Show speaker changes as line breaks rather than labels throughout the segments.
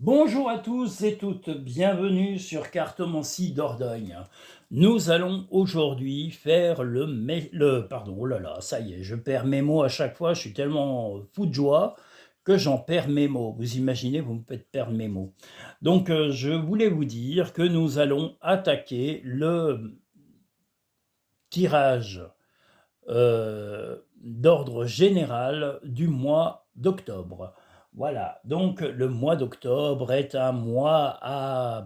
Bonjour à tous et toutes, bienvenue sur Cartomancie Dordogne. Nous allons aujourd'hui faire pardon, oh là là, ça y est, je perds mes mots à chaque fois, je suis tellement fou de joie que j'en perds mes mots. Vous imaginez, vous me faites perdre mes mots. Donc, je voulais vous dire que nous allons attaquer le tirage d'ordre général du mois d'octobre. Voilà, donc le mois d'octobre est un mois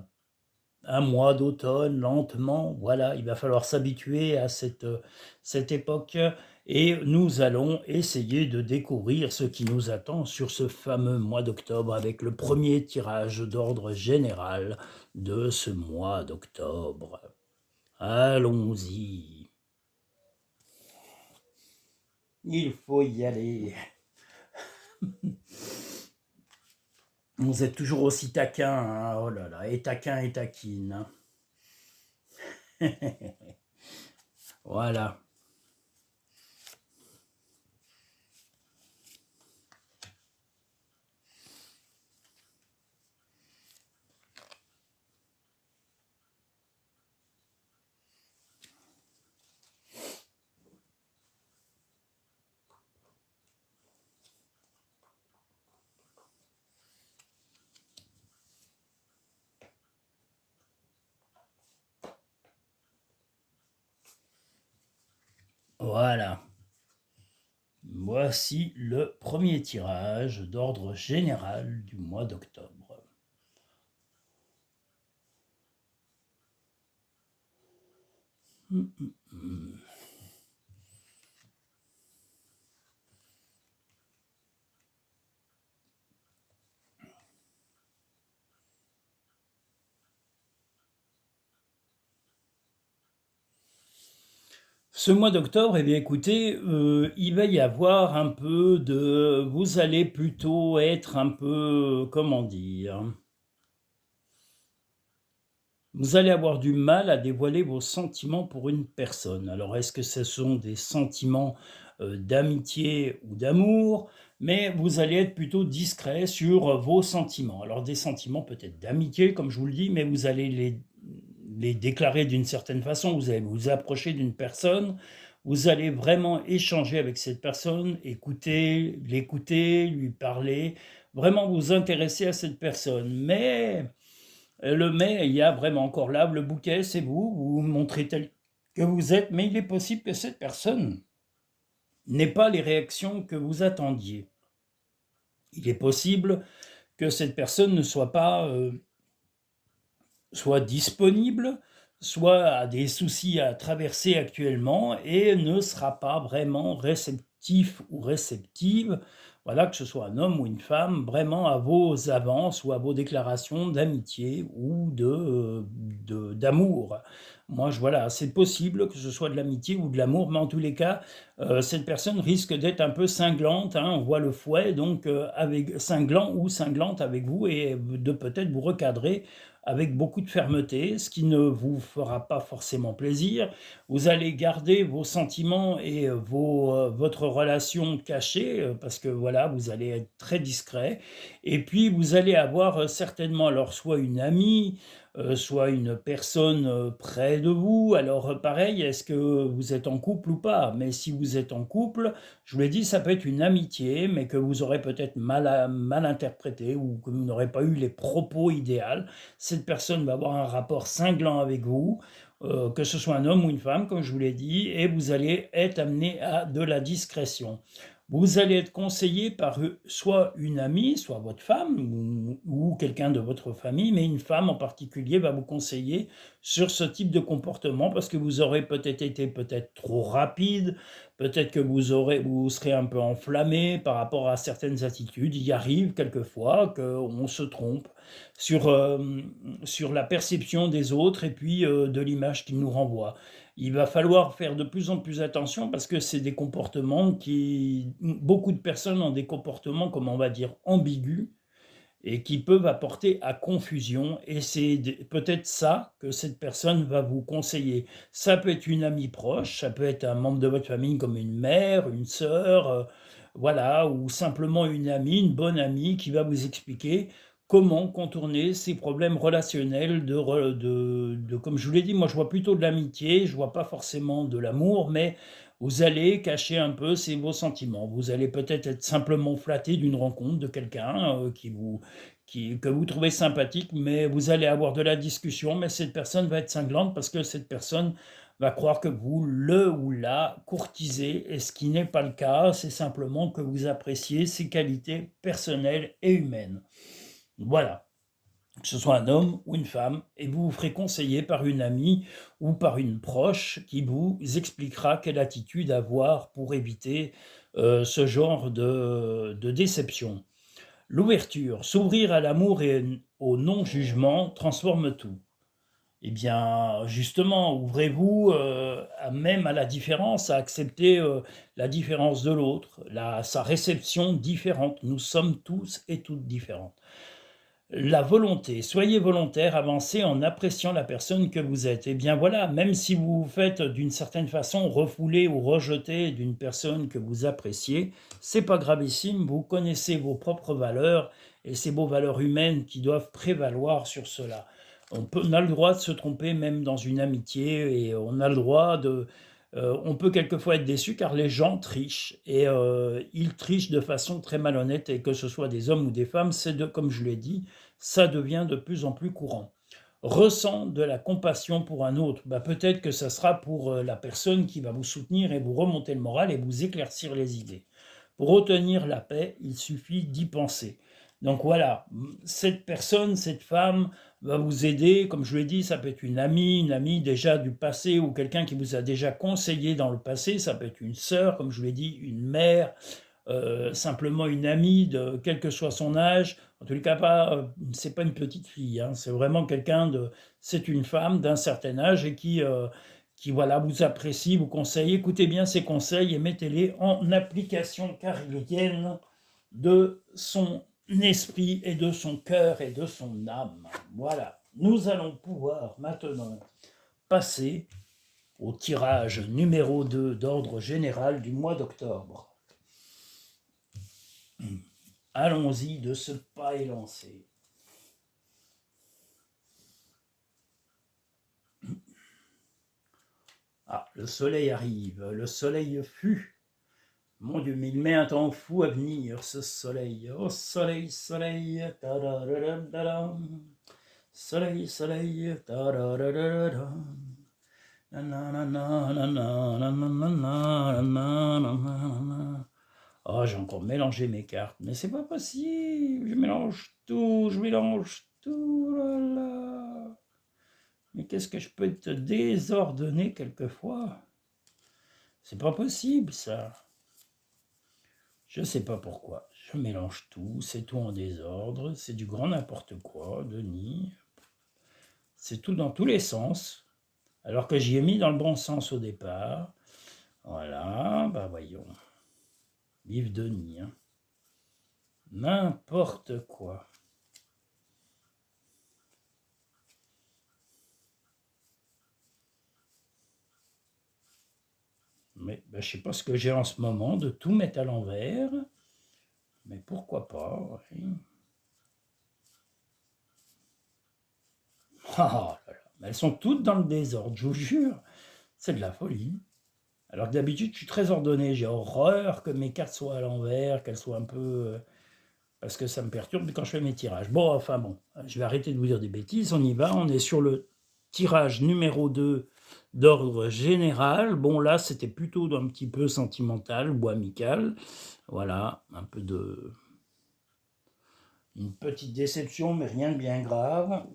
d'automne lentement. Voilà, il va falloir s'habituer à cette époque et nous allons essayer de découvrir ce qui nous attend sur ce fameux mois d'octobre avec le premier tirage d'ordre général de ce mois d'octobre. Allons-y. Il faut y aller. Vous êtes toujours aussi taquin, hein. Oh là là, et taquin et taquine. Voilà. Voilà. Voici le premier tirage d'ordre général du mois d'octobre. Ce mois d'octobre, eh bien écoutez, il va y avoir un peu de... Vous allez plutôt être un peu, comment dire, vous allez avoir du mal à dévoiler vos sentiments pour une personne. Alors, est-ce que ce sont des sentiments d'amitié ou d'amour? Mais vous allez être plutôt discret sur vos sentiments. Alors, des sentiments peut-être d'amitié, comme je vous le dis, mais vous allez les déclarer d'une certaine façon. Vous allez vous approcher d'une personne. Vous allez vraiment échanger avec cette personne, l'écouter, lui parler, vraiment vous intéresser à cette personne. Mais il y a vraiment encore là, le bouquet, c'est vous, vous vous montrez tel que vous êtes, mais il est possible que cette personne n'ait pas les réactions que vous attendiez. Il est possible que cette personne ne soit pas soit disponible, soit a des soucis à traverser actuellement et ne sera pas vraiment réceptif ou réceptive, voilà, que ce soit un homme ou une femme, vraiment à vos avances ou à vos déclarations d'amitié ou d'amour. Moi, voilà, c'est possible que ce soit de l'amitié ou de l'amour, mais en tous les cas, cette personne risque d'être un peu cinglante, hein, on voit le fouet, donc avec cinglant ou cinglante avec vous et de peut-être vous recadrer avec beaucoup de fermeté, ce qui ne vous fera pas forcément plaisir. Vous allez garder vos sentiments et votre relation cachée, parce que voilà, vous allez être très discret. Et puis, vous allez avoir certainement alors soit une amie, soit une personne près de vous. Alors, pareil, est-ce que vous êtes en couple ou pas? Mais si vous êtes en couple, je vous l'ai dit, ça peut être une amitié, mais que vous aurez peut-être mal interprété ou que vous n'aurez pas eu les propos idéaux. Cette personne va avoir un rapport cinglant avec vous, que ce soit un homme ou une femme, comme je vous l'ai dit, et vous allez être amené à de la discrétion. Vous allez être conseillé par soit une amie, soit votre femme ou quelqu'un de votre famille, mais une femme en particulier va vous conseiller sur ce type de comportement parce que vous aurez peut-être été peut-être trop rapide, peut-être que vous serez un peu enflammé par rapport à certaines attitudes. Il arrive quelquefois qu'on se trompe sur, sur la perception des autres et puis de l'image qu'ils nous renvoient. Il va falloir faire de plus en plus attention parce que c'est des comportements qui... Beaucoup de personnes ont des comportements, comme on va dire, ambigus et qui peuvent apporter à confusion et c'est peut-être ça que cette personne va vous conseiller. Ça peut être une amie proche, ça peut être un membre de votre famille comme une mère, une sœur, voilà, ou simplement une amie, une bonne amie qui va vous expliquer comment contourner ces problèmes relationnels comme je vous l'ai dit, moi je vois plutôt de l'amitié, je vois pas forcément de l'amour, mais vous allez cacher un peu vos sentiments. Vous allez peut-être être simplement flatté d'une rencontre de quelqu'un, que vous trouvez sympathique, mais vous allez avoir de la discussion, mais cette personne va être cinglante parce que cette personne va croire que vous le ou la courtisez, et ce qui n'est pas le cas, c'est simplement que vous appréciez ses qualités personnelles et humaines. Voilà, que ce soit un homme ou une femme, et vous vous ferez conseiller par une amie ou par une proche qui vous expliquera quelle attitude avoir pour éviter ce genre de déception. L'ouverture, s'ouvrir à l'amour et au non-jugement transforme tout. Eh bien, justement, ouvrez-vous même à la différence, à accepter la différence de l'autre, sa réception différente. Nous sommes tous et toutes différents. La volonté, soyez volontaire, avancez en appréciant la personne que vous êtes. Et bien voilà, même si vous vous faites d'une certaine façon refouler ou rejeter d'une personne que vous appréciez, c'est pas gravissime, vous connaissez vos propres valeurs et c'est vos valeurs humaines qui doivent prévaloir sur cela. On a le droit de se tromper même dans une amitié et on a le droit on peut quelquefois être déçu car les gens trichent et ils trichent de façon très malhonnête, et que ce soit des hommes ou des femmes, comme je l'ai dit, ça devient de plus en plus courant. Ressent de la compassion pour un autre, peut-être que ça sera pour la personne qui va vous soutenir et vous remonter le moral et vous éclaircir les idées. Pour obtenir la paix, il suffit d'y penser. Donc voilà, cette personne, cette femme va vous aider, comme je l'ai dit, ça peut être une amie déjà du passé ou quelqu'un qui vous a déjà conseillé dans le passé, ça peut être une sœur, comme je l'ai dit, une mère, simplement une amie, quel que soit son âge. En tous les cas, c'est pas une petite fille, hein, c'est vraiment c'est une femme d'un certain âge et qui voilà, vous apprécie, vous conseille. Écoutez bien ses conseils et mettez-les en application car ils viennent de son esprit et de son cœur et de son âme. Voilà, nous allons pouvoir maintenant passer au tirage numéro 2 d'ordre général du mois d'octobre. Allons-y de ce pas élancé. Ah, le soleil arrive, le soleil fut. Mon Dieu, mais il met un temps fou à venir, ce soleil. Oh, soleil, soleil, ta-da-da-da-da-dam. Soleil, soleil, ta-da-da-da-da-dam. Oh, j'ai encore mélangé mes cartes, mais c'est pas possible. Je mélange tout, là là. Mais qu'est-ce que je peux te désordonner quelquefois? C'est pas possible, ça. Je sais pas pourquoi. Je mélange tout, c'est tout en désordre, c'est du grand n'importe quoi, Denis. C'est tout dans tous les sens, alors que j'y ai mis dans le bon sens au départ. Voilà, voyons. Vive Denis, hein. N'importe quoi. Mais je sais pas ce que j'ai en ce moment, de tout mettre à l'envers. Mais pourquoi pas, ouais. Ah là là, mais elles sont toutes dans le désordre, je vous jure. C'est de la folie. Alors que d'habitude, je suis très ordonné. J'ai horreur que mes cartes soient à l'envers, qu'elles soient un peu... parce que ça me perturbe quand je fais mes tirages. Bon, enfin bon, je vais arrêter de vous dire des bêtises. On y va, on est sur le tirage numéro 2 d'ordre général. Bon, là, c'était plutôt un petit peu sentimental ou amical. Voilà, une petite déception, mais rien de bien grave.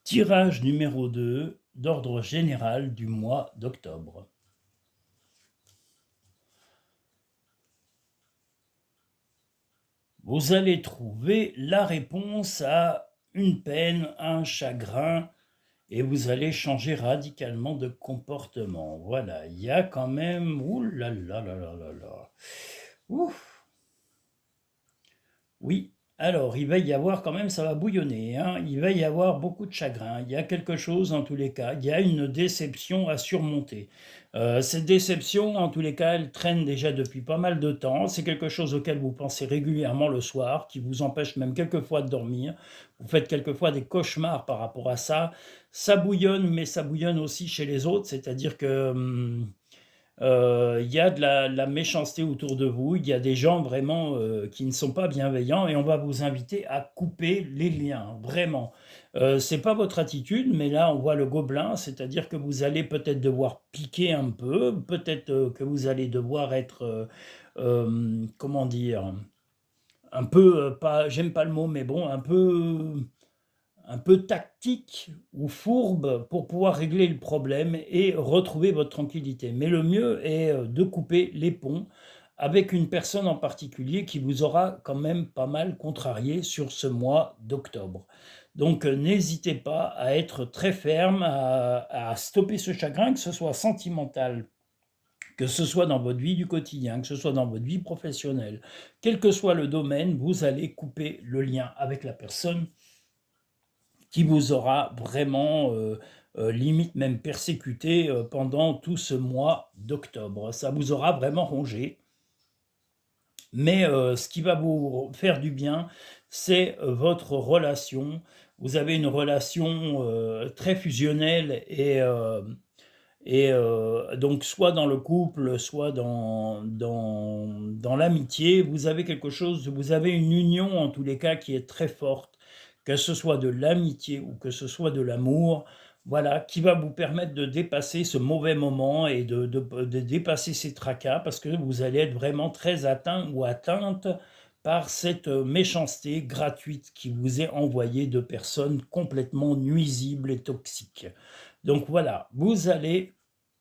Tirage numéro 2 d'ordre général du mois d'octobre. Vous allez trouver la réponse à une peine, un chagrin, et vous allez changer radicalement de comportement. Voilà, il y a quand même... Ouh là là là là là là. Ouf. Oui, alors il va y avoir quand même, ça va bouillonner, hein, il va y avoir beaucoup de chagrin, il y a quelque chose en tous les cas, il y a une déception à surmonter. Cette déception, en tous les cas, elle traîne déjà depuis pas mal de temps, c'est quelque chose auquel vous pensez régulièrement le soir, qui vous empêche même quelquefois de dormir, vous faites quelquefois des cauchemars par rapport à ça bouillonne, mais ça bouillonne aussi chez les autres, c'est-à-dire que... il y a de la méchanceté autour de vous, il y a des gens vraiment qui ne sont pas bienveillants et on va vous inviter à couper les liens, vraiment. C'est pas votre attitude, mais là on voit le gobelin, c'est-à-dire que vous allez peut-être devoir piquer un peu, peut-être que vous allez devoir être, comment dire, un peu, pas, j'aime pas le mot, mais bon, un peu tactique ou fourbe pour pouvoir régler le problème et retrouver votre tranquillité. Mais le mieux est de couper les ponts avec une personne en particulier qui vous aura quand même pas mal contrarié sur ce mois d'octobre. Donc n'hésitez pas à être très ferme, à stopper ce chagrin, que ce soit sentimental, que ce soit dans votre vie du quotidien, que ce soit dans votre vie professionnelle, quel que soit le domaine, vous allez couper le lien avec la personne qui vous aura vraiment, limite même persécuté, pendant tout ce mois d'octobre. Ça vous aura vraiment rongé, mais ce qui va vous faire du bien, c'est votre relation. Vous avez une relation, très fusionnelle et donc soit dans le couple, soit dans l'amitié, vous avez quelque chose, vous avez une union en tous les cas qui est très forte, que ce soit de l'amitié ou que ce soit de l'amour, voilà, qui va vous permettre de dépasser ce mauvais moment et de dépasser ces tracas parce que vous allez être vraiment très atteint ou atteinte par cette méchanceté gratuite qui vous est envoyée de personnes complètement nuisibles et toxiques. Donc voilà, vous allez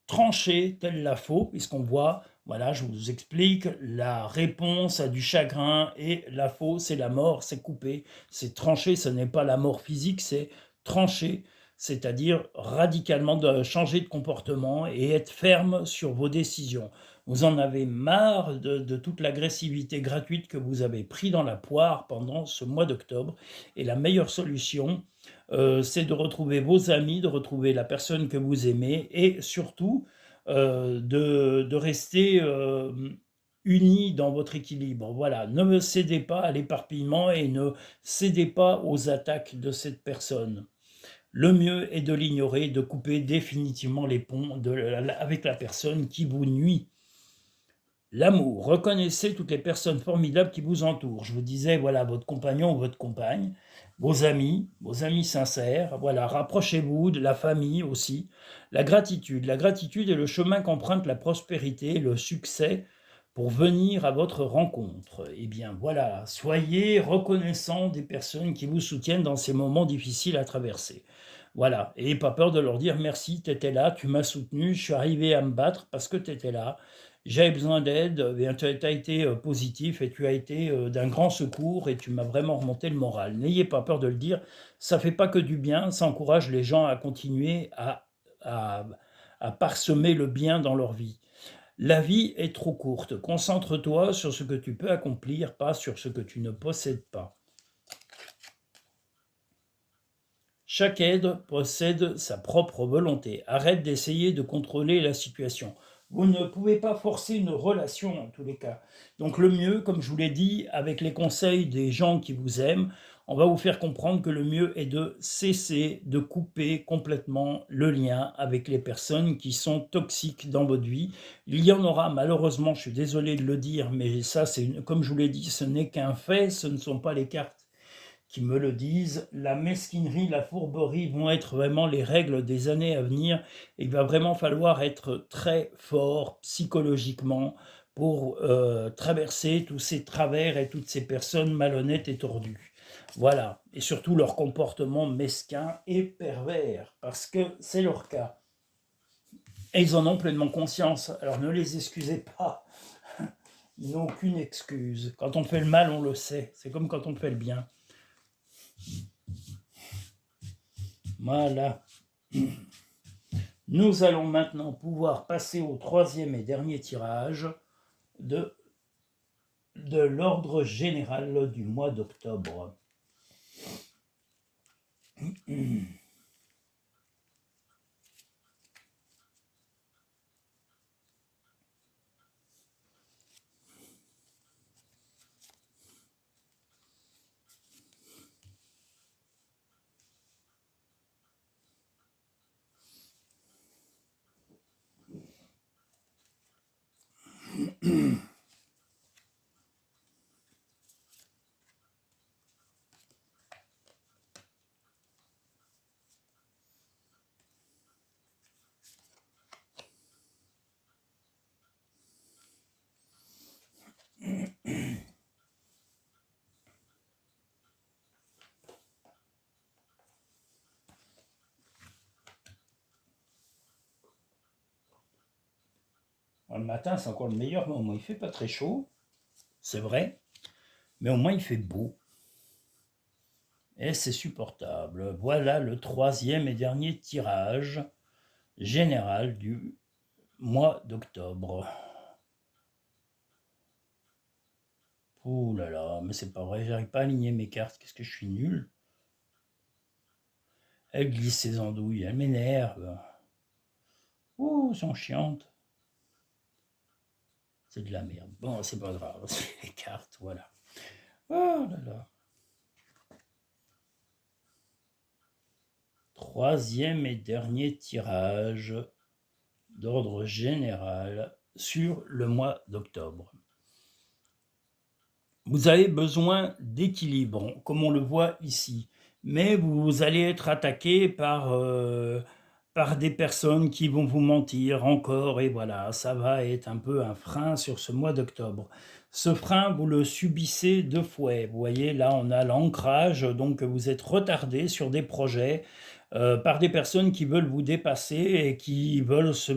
trancher telle la faux, puisqu'on voit, voilà, je vous explique, la réponse à du chagrin et la faux, c'est la mort, c'est couper, c'est trancher, ce n'est pas la mort physique, c'est trancher, c'est-à-dire radicalement de changer de comportement et être ferme sur vos décisions. Vous en avez marre de toute l'agressivité gratuite que vous avez pris dans la poire pendant ce mois d'octobre, et la meilleure solution, c'est de retrouver vos amis, de retrouver la personne que vous aimez et surtout de rester unis dans votre équilibre. Voilà, ne cédez pas à l'éparpillement et ne cédez pas aux attaques de cette personne. Le mieux est de l'ignorer, de couper définitivement les ponts avec la personne qui vous nuit. L'amour, reconnaissez toutes les personnes formidables qui vous entourent. Je vous disais, voilà, votre compagnon ou votre compagne, vos amis sincères, voilà, rapprochez-vous de la famille aussi. La gratitude est le chemin qu'emprunte la prospérité et le succès pour venir à votre rencontre. Eh bien voilà, soyez reconnaissants des personnes qui vous soutiennent dans ces moments difficiles à traverser. Voilà, et pas peur de leur dire merci, tu étais là, tu m'as soutenu, je suis arrivé à me battre parce que tu étais là. J'avais besoin d'aide, et tu as été positif et tu as été d'un grand secours et tu m'as vraiment remonté le moral. N'ayez pas peur de le dire, ça fait pas que du bien, ça encourage les gens à continuer à, à parsemer le bien dans leur vie. La vie est trop courte, concentre-toi sur ce que tu peux accomplir, pas sur ce que tu ne possèdes pas. Chaque aide possède sa propre volonté. Arrête d'essayer de contrôler la situation. Vous ne pouvez pas forcer une relation en tous les cas. Donc le mieux, comme je vous l'ai dit, avec les conseils des gens qui vous aiment, on va vous faire comprendre que le mieux est de cesser, de couper complètement le lien avec les personnes qui sont toxiques dans votre vie. Il y en aura malheureusement, je suis désolé de le dire, mais ça, comme je vous l'ai dit, ce n'est qu'un fait, ce ne sont pas les cartes qui me le disent. La mesquinerie, la fourberie vont être vraiment les règles des années à venir. Il va vraiment falloir être très fort psychologiquement pour traverser tous ces travers et toutes ces personnes malhonnêtes et tordues. Voilà, et surtout leur comportement mesquin et pervers, parce que c'est leur cas. Et ils en ont pleinement conscience, alors ne les excusez pas, ils n'ont aucune excuse. Quand on fait le mal, on le sait, c'est comme quand on fait le bien. Voilà. Nous allons maintenant pouvoir passer au troisième et dernier tirage de l'ordre général du mois d'octobre. Le matin, c'est encore le meilleur moment. Il fait pas très chaud, c'est vrai, mais au moins il fait beau. Et c'est supportable. Voilà le troisième et dernier tirage général du mois d'octobre. Ouh là là, mais c'est pas vrai, j'arrive pas à aligner mes cartes, qu'est-ce que je suis nul. Elle glisse ses andouilles, elle m'énerve. Ouh, elles sont chiantes. C'est de la merde. Bon, c'est pas grave, c'est les cartes, voilà. Oh là là. Troisième et dernier tirage d'ordre général sur le mois d'octobre. Vous avez besoin d'équilibre, comme on le voit ici, mais vous allez être attaqué par des personnes qui vont vous mentir encore, et voilà, ça va être un peu un frein sur ce mois d'octobre. Ce frein, vous le subissez de fouet. Vous voyez, là, on a l'ancrage, donc vous êtes retardé sur des projets par des personnes qui veulent vous dépasser et qui veulent se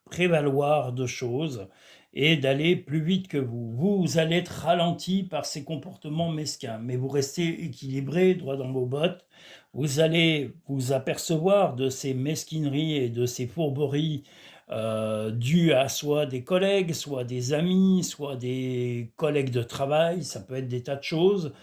prévaloir de choses et d'aller plus vite que vous. Vous allez être ralenti par ces comportements mesquins, mais vous restez équilibré, droit dans vos bottes. Vous allez vous apercevoir de ces mesquineries et de ces fourberies dues à soit des collègues, soit des amis, soit des collègues de travail, ça peut être des tas de choses.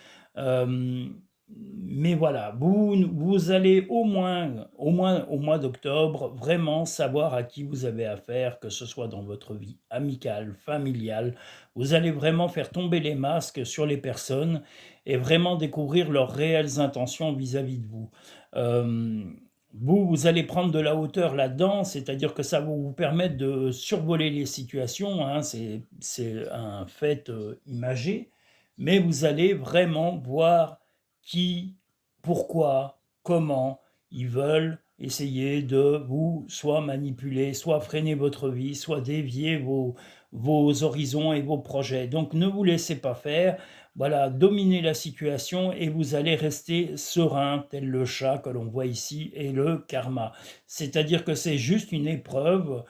Mais voilà, vous allez au moins au mois d'octobre vraiment savoir à qui vous avez affaire, que ce soit dans votre vie amicale, familiale. Vous allez vraiment faire tomber les masques sur les personnes et vraiment découvrir leurs réelles intentions vis-à-vis de vous. Euh, vous allez prendre de la hauteur là-dedans, c'est-à-dire que ça va vous permettre de survoler les situations, hein, c'est un fait imagé, mais vous allez vraiment voir qui, pourquoi, comment ils veulent essayer de vous soit manipuler, soit freiner votre vie, soit dévier vos horizons et vos projets. Donc ne vous laissez pas faire, voilà, dominez la situation et vous allez rester serein, tel le chat que l'on voit ici et le karma. C'est-à-dire que c'est juste une épreuve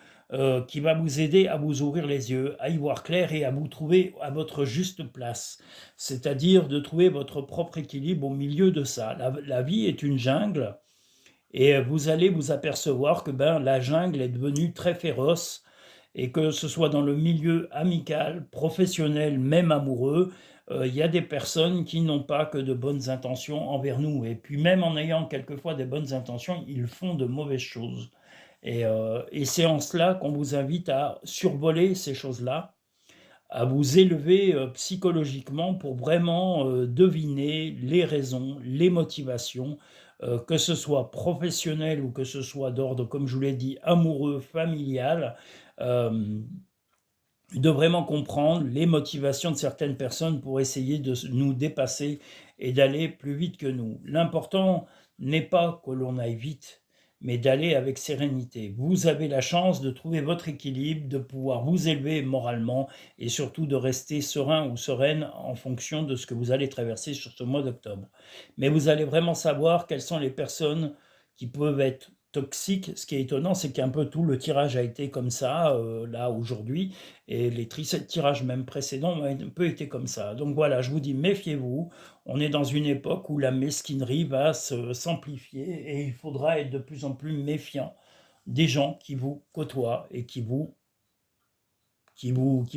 qui va vous aider à vous ouvrir les yeux, à y voir clair et à vous trouver à votre juste place. C'est-à-dire de trouver votre propre équilibre au milieu de ça. La vie est une jungle et vous allez vous apercevoir que la jungle est devenue très féroce et que ce soit dans le milieu amical, professionnel, même amoureux, il y a des personnes qui n'ont pas que de bonnes intentions envers nous. Et puis même en ayant quelquefois des bonnes intentions, ils font de mauvaises choses. Et c'est en cela qu'on vous invite à survoler ces choses-là, à vous élever psychologiquement pour vraiment deviner les raisons, les motivations, que ce soit professionnel ou que ce soit d'ordre, comme je vous l'ai dit, amoureux, familial, euh, de vraiment comprendre les motivations de certaines personnes pour essayer de nous dépasser et d'aller plus vite que nous. L'important n'est pas que l'on aille vite, mais d'aller avec sérénité. Vous avez la chance de trouver votre équilibre, de pouvoir vous élever moralement et surtout de rester serein ou sereine en fonction de ce que vous allez traverser sur ce mois d'octobre. Mais vous allez vraiment savoir quelles sont les personnes qui peuvent être toxiques. Ce qui est étonnant, c'est qu'un peu tout le tirage a été comme ça, là, aujourd'hui, et les tirages même précédents ont un peu été comme ça. Donc voilà, je vous dis, méfiez-vous. On est dans une époque où la mesquinerie va s'amplifier et il faudra être de plus en plus méfiant des gens qui vous côtoient et qui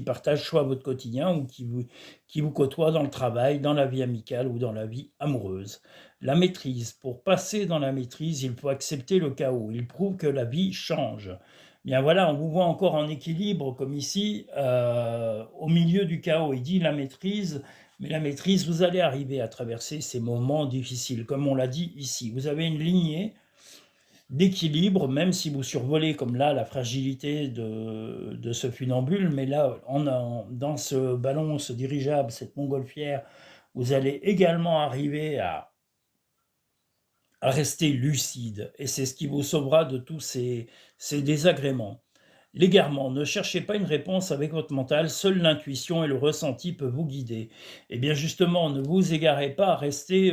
partagent soit votre quotidien ou qui vous côtoient dans le travail, dans la vie amicale ou dans la vie amoureuse. La maîtrise. Pour passer dans la maîtrise, il faut accepter le chaos. Il prouve que la vie change. Bien voilà, on vous voit encore en équilibre, comme ici, au milieu du chaos. Il dit la maîtrise, mais la maîtrise, vous allez arriver à traverser ces moments difficiles, comme on l'a dit ici. Vous avez une lignée d'équilibre, même si vous survolez comme là la fragilité de ce funambule, mais là, dans ce ballon, ce dirigeable, cette montgolfière, vous allez également arriver à rester lucide, et c'est ce qui vous sauvera de tous ces désagréments. L'égarement, ne cherchez pas une réponse avec votre mental, seule l'intuition et le ressenti peuvent vous guider. Et bien justement, ne vous égarez pas, restez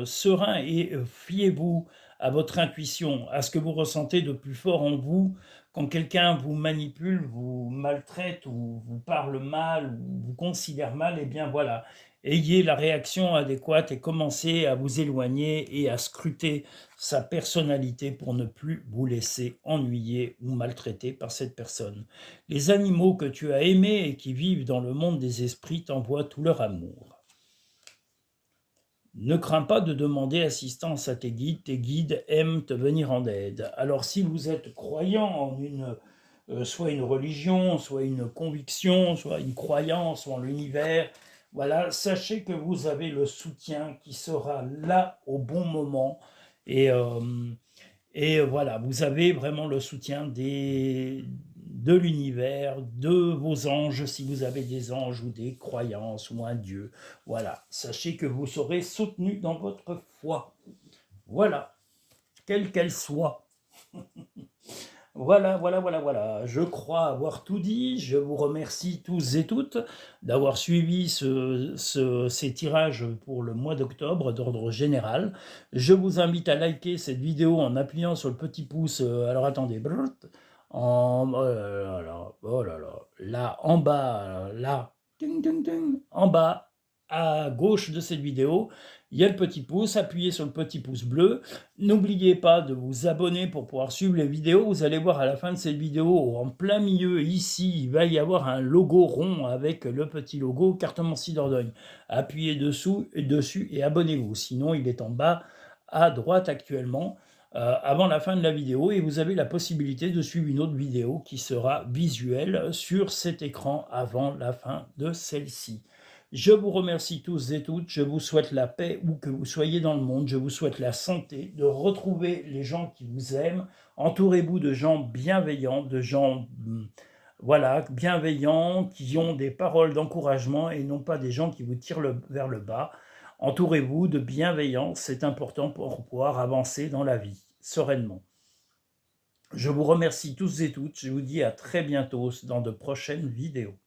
serein et fiez-vous à votre intuition, à ce que vous ressentez de plus fort en vous. Quand quelqu'un vous manipule, vous maltraite ou vous parle mal ou vous considère mal, et bien voilà, ayez la réaction adéquate et commencez à vous éloigner et à scruter sa personnalité pour ne plus vous laisser ennuyer ou maltraiter par cette personne. Les animaux que tu as aimés et qui vivent dans le monde des esprits t'envoient tout leur amour. Ne crains pas de demander assistance à tes guides aiment te venir en aide. Alors si vous êtes croyant en soit une religion, soit une conviction, soit une croyance ou en l'univers, voilà, sachez que vous avez le soutien qui sera là au bon moment et, voilà, vous avez vraiment le soutien de l'univers, de vos anges, si vous avez des anges ou des croyances ou un Dieu. Voilà, sachez que vous serez soutenu dans votre foi. Voilà, quelle qu'elle soit. Voilà. Je crois avoir tout dit. Je vous remercie tous et toutes d'avoir suivi ces tirages pour le mois d'octobre d'ordre général. Je vous invite à liker cette vidéo en appuyant sur le petit pouce. Alors attendez. Oh là là, là, en bas, là, ting, ting, ting, en bas, à gauche de cette vidéo, il y a le petit pouce, appuyez sur le petit pouce bleu. N'oubliez pas de vous abonner pour pouvoir suivre les vidéos. Vous allez voir à la fin de cette vidéo, en plein milieu, ici, il va y avoir un logo rond avec le petit logo Cartomancie Dordogne. Appuyez dessus et abonnez-vous. Sinon, il est en bas à droite actuellement, avant la fin de la vidéo. Et vous avez la possibilité de suivre une autre vidéo qui sera visuelle sur cet écran avant la fin de celle-ci. Je vous remercie tous et toutes, je vous souhaite la paix où que vous soyez dans le monde, je vous souhaite la santé, de retrouver les gens qui vous aiment, entourez-vous de gens bienveillants, de gens voilà, bienveillants, qui ont des paroles d'encouragement et non pas des gens qui vous tirent vers le bas. Entourez-vous de bienveillance, c'est important pour pouvoir avancer dans la vie, sereinement. Je vous remercie tous et toutes, je vous dis à très bientôt dans de prochaines vidéos.